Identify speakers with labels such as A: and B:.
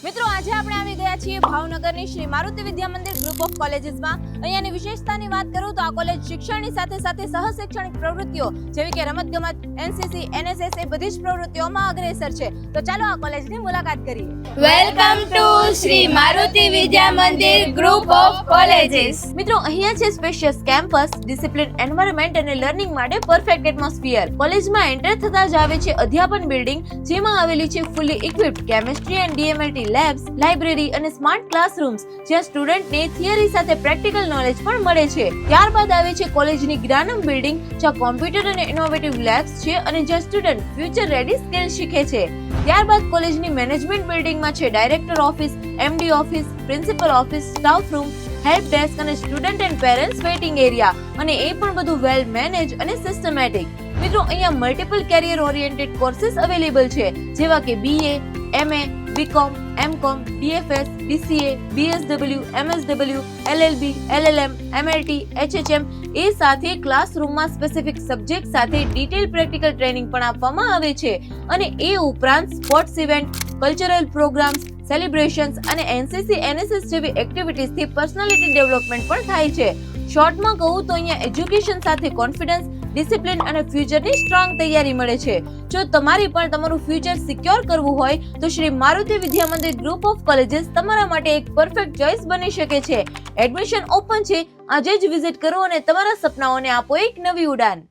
A: મિત્રો આજે આપણે આવી ગયા છીએ ભાવનગરની શ્રી મારુતિ વિદ્યા મંદિર ગ્રુપ ઓફ કોલેજીસમાં। અહીંયાની વિશેષતાની વાત કરું તો આ કોલેજ શિક્ષણની સાથે સાથે સહશૈક્ષણિક પ્રવૃત્તિઓ જેવી કે રમતગમત, એનસીસી, એનએસએસ એ બધી જ પ્રવૃત્તિઓમાં અગ્રેસર છે। તો ચાલો આ કોલેજની મુલાકાત કરીએ।
B: Welcome to Shri Maruti Vidya Mandir group of colleges.
A: મિત્રો અહીંયા છે સ્પેશિયસ કેમ્પસ, ડિસિપ્લિન એન્વાયરમેન્ટ અને લર્નિંગ માટે પરફેક્ટ એટમોસ્ફિયર। કોલેજમાં એન્ટર થતા જ આવે છે અધ્યાપન બિલ્ડિંગ, જેમાં આવેલી છે fully equipped chemistry and DMLT labs, library અને સ્માર્ટ ક્લાસરૂમ્સ, જ્યાં સ્ટુડન્ટને થિયરી સાથે પ્રેક્ટિકલ નોલેજ પણ મળે છે। ત્યારબાદ આવે છે કોલેજની જ્ઞાનમ બિલ્ડિંગ, જ્યાં કોમ્પ્યુટર અને ઇનોવેટિવ લેબ્સ છે અને જ્યાં સ્ટુડન્ટ ફ્યુચર રેડી સ્કિલ શીખે છે। ત્યારબાદ કોલેજની મેનેજમેન્ટ બિલ્ડિંગમાં છે director office, MD office, principal office, staff room, help desk અને student and parents waiting area, અને એ પણ બધું વેલ મેનેજ અને સિસ્ટમેટિક। મિત્રો અહીંયા multiple career oriented courses available છે, જેવા કે BA, MA, BCom, MCom, DFS, DCA, BSW, MSW, LLB, LLM, MLT, HHM, એ સાથે ક્લાસરૂમમાં સ્પેસિફિક સબ્જેક્ટ સાથે ડિટેલ પ્રેક્ટિકલ ટ્રેનિંગ પણ આપવામાં આવે છે। અને એ ઉપરાંત sports event, cultural programmes, celebrations અને એનસીસી, એનએસએસ જેવી એક્ટિવિટીઝથી પર્સનાલિટી ડેવલપમેન્ટ પણ થાય છે। શોર્ટમાં કહું તો અહીંયા એજ્યુકેશન સાથે કોન્ફિડન્સ, ડિસિપ્લિન અને ફ્યુચરની સ્ટ્રોંગ તૈયારી મળે છે। જો તમારે પણ તમારું ફ્યુચર સિક્યોર કરવું હોય તો Shri Maruti Vidya Mandir group of colleges તમારા માટે એક પરફેક્ટ ચોઇસ બની શકે છે। એડમિશન ઓપન છે, આજે જ વિઝિટ કરો અને તમારા સપનાઓને આપો એક નવી ઉડાન।